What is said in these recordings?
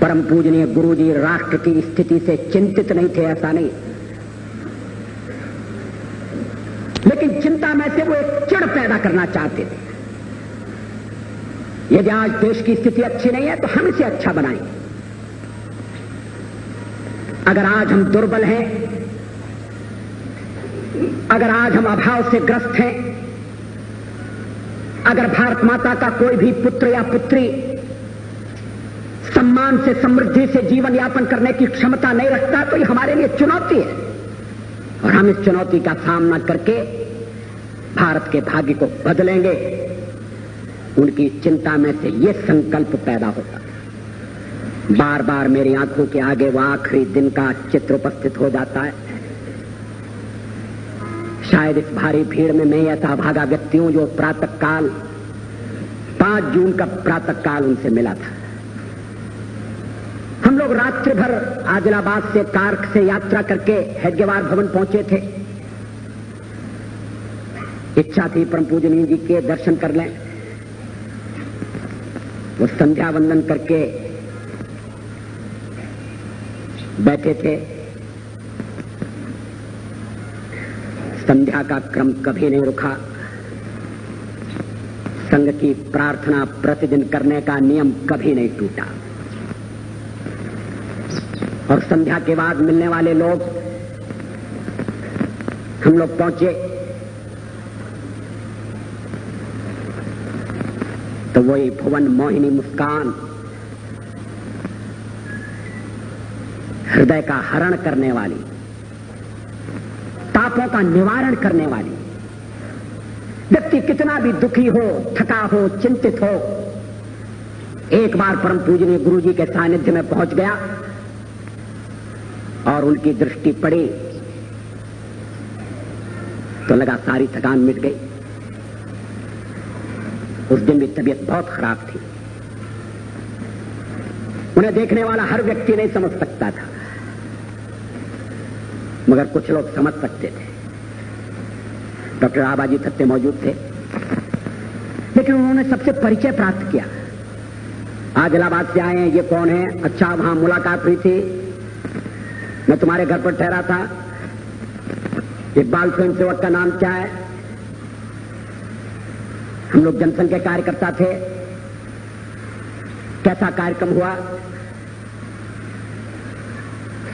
परम पूजनीय गुरुजी राष्ट्र की स्थिति से चिंतित नहीं थे, ऐसा नहीं, लेकिन चिंता में से वो एक चिढ़ पैदा करना चाहते थे। यदि आज देश की स्थिति अच्छी नहीं है तो हम इसे अच्छा बनाएंगे। अगर आज हम दुर्बल हैं, अगर आज हम अभाव से ग्रस्त हैं, अगर भारत माता का कोई भी पुत्र या पुत्री सम्मान से, समृद्धि से जीवन यापन करने की क्षमता नहीं रखता, तो ये हमारे लिए चुनौती है और हम इस चुनौती का सामना करके भारत के भाग्य को बदलेंगे। उनकी चिंता में से ये संकल्प पैदा होता। बार बार मेरी आंखों के आगे वो आखिरी दिन का चित्र उपस्थित हो जाता है। शायद इस भारी भीड़ में मैं ऐसा भागा व्यक्ति हूं जो प्रातःकाल 5 जून का प्रातःकाल उनसे मिला था। हम लोग रात्रि भर आदिलाबाद से कार से यात्रा करके हेडगेवार भवन पहुंचे थे। इच्छा थी परम पूजनीय जी के दर्शन कर लें। वो संध्या वंदन करके बैठे थे। संध्या का क्रम कभी नहीं रुका। संघ की प्रार्थना प्रतिदिन करने का नियम कभी नहीं टूटा। और संध्या के बाद मिलने वाले लोग, हम लोग पहुंचे तो वही भुवन मोहिनी मुस्कान, हृदय का हरण करने वाली, तापों का निवारण करने वाली। व्यक्ति कितना भी दुखी हो, थका हो, चिंतित हो, एक बार परम पूजनीय गुरु जी के सानिध्य में पहुंच गया और उनकी दृष्टि पड़ी तो लगा सारी थकान मिट गई। उस दिन भी तबीयत बहुत खराब थी। उन्हें देखने वाला हर व्यक्ति नहीं समझ सकता था, मगर कुछ लोग समझ सकते थे। डॉक्टर आबाजी थत्ते मौजूद थे, लेकिन उन्होंने सबसे परिचय प्राप्त किया। आज इलाहाबाद से आए हैं, ये कौन है? अच्छा, वहां मुलाकात हुई थी, मैं तुम्हारे घर पर ठहरा था। इकबाल स्वयं सेवक का नाम क्या है? हम लोग जनसंघ के कार्यकर्ता थे। कैसा कार्यक्रम हुआ?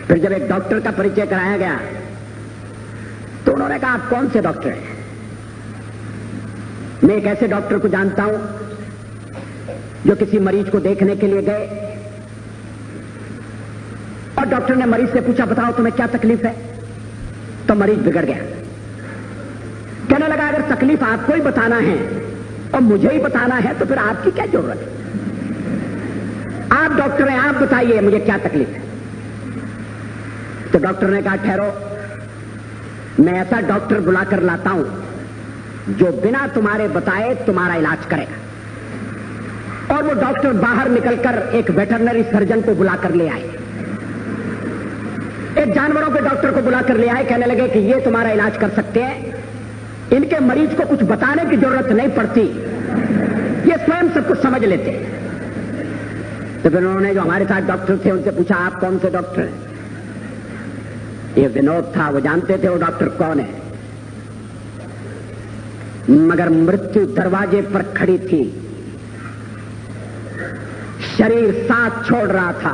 फिर जब एक डॉक्टर का परिचय कराया गया तो उन्होंने कहा, आप कौन से डॉक्टर हैं? मैं एक ऐसे डॉक्टर को जानता हूं जो किसी मरीज को देखने के लिए गए और डॉक्टर ने मरीज से पूछा, बताओ तुम्हें क्या तकलीफ है? तो मरीज बिगड़ गया। कहने लगा, अगर तकलीफ आपको ही बताना है और मुझे ही बताना है तो फिर आपकी क्या जरूरत है? आप डॉक्टर हैं, आप बताइए मुझे क्या तकलीफ है। तो डॉक्टर ने कहा, ठहरो, मैं ऐसा डॉक्टर बुलाकर लाता हूं जो बिना तुम्हारे बताए तुम्हारा इलाज करेगा। और वो डॉक्टर बाहर निकलकर एक वेटरनरी सर्जन को बुलाकर ले आए, एक जानवरों के डॉक्टर को बुलाकर ले आए। कहने लगे कि ये तुम्हारा इलाज कर सकते हैं, इनके मरीज को कुछ बताने की जरूरत नहीं पड़ती, ये स्वयं सब कुछ समझ लेते। तो फिर उन्होंने जो हमारे साथ डॉक्टर थे उनसे पूछा, आप कौन से डॉक्टर हैं? ये विनोद था, वो जानते थे वो डॉक्टर कौन है। मगर मृत्यु दरवाजे पर खड़ी थी, शरीर साथ छोड़ रहा था,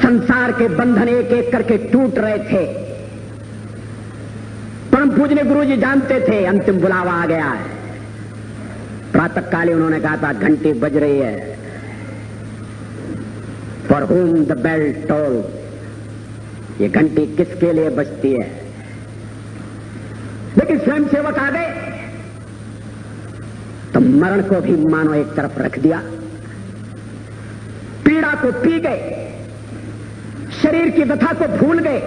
संसार के बंधन एक एक करके टूट रहे थे। परम पूजनीय गुरु जी जानते थे अंतिम बुलावा आ गया है। प्रातःकाली उन्होंने कहा था, घंटी बज रही है, for whom the bell toll, ये घंटी किसके लिए बजती है? लेकिन स्वयं सेवक आ गए तो मरण को भी मानो एक तरफ रख दिया, पीड़ा को पी गए, शरीर की व्यथा को भूल गए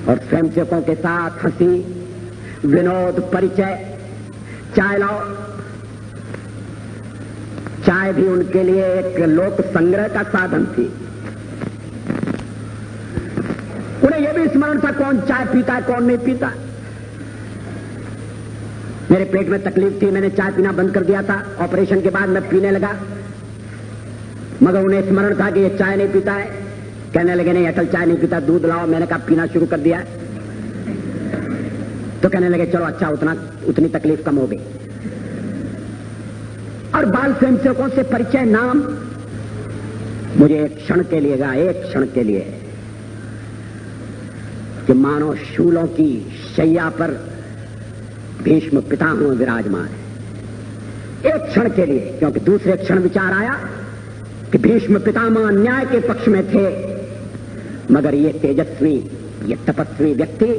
और स्वयं सेवकों के साथ हंसी, विनोद, परिचय। चाय लाओ। चाय भी उनके लिए एक लोक संग्रह का साधन थी। उन्हें यह भी स्मरण था कौन चाय पीता है, कौन नहीं पीता। मेरे पेट में तकलीफ थी, मैंने चाय पीना बंद कर दिया था। ऑपरेशन के बाद मैं पीने लगा। मगर उन्हें स्मरण था कि ये चाय नहीं पीता है। कहने लगे नहीं अटल चाय नहीं पीता, दूध लाओ। मैंने कहा पीना शुरू कर दिया। तो कहने लगे चलो अच्छा, उतनी तकलीफ कम हो गई। और बाल स्वयंसेवकों से परिचय नाम मुझे एक क्षण के लिए गा, एक क्षण के लिए, कि मानो शूलों की शैया पर भीष्म पितामह विराजमान है। एक क्षण के लिए, क्योंकि दूसरे क्षण विचार आया कि भीष्म पितामह न्याय के पक्ष में थे, मगर ये तेजस्वी, ये तपस्वी व्यक्ति,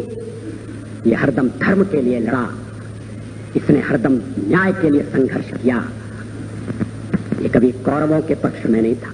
ये हरदम धर्म के लिए लड़ा, इसने हरदम न्याय के लिए संघर्ष किया, ये कभी कौरवों के पक्ष में नहीं था।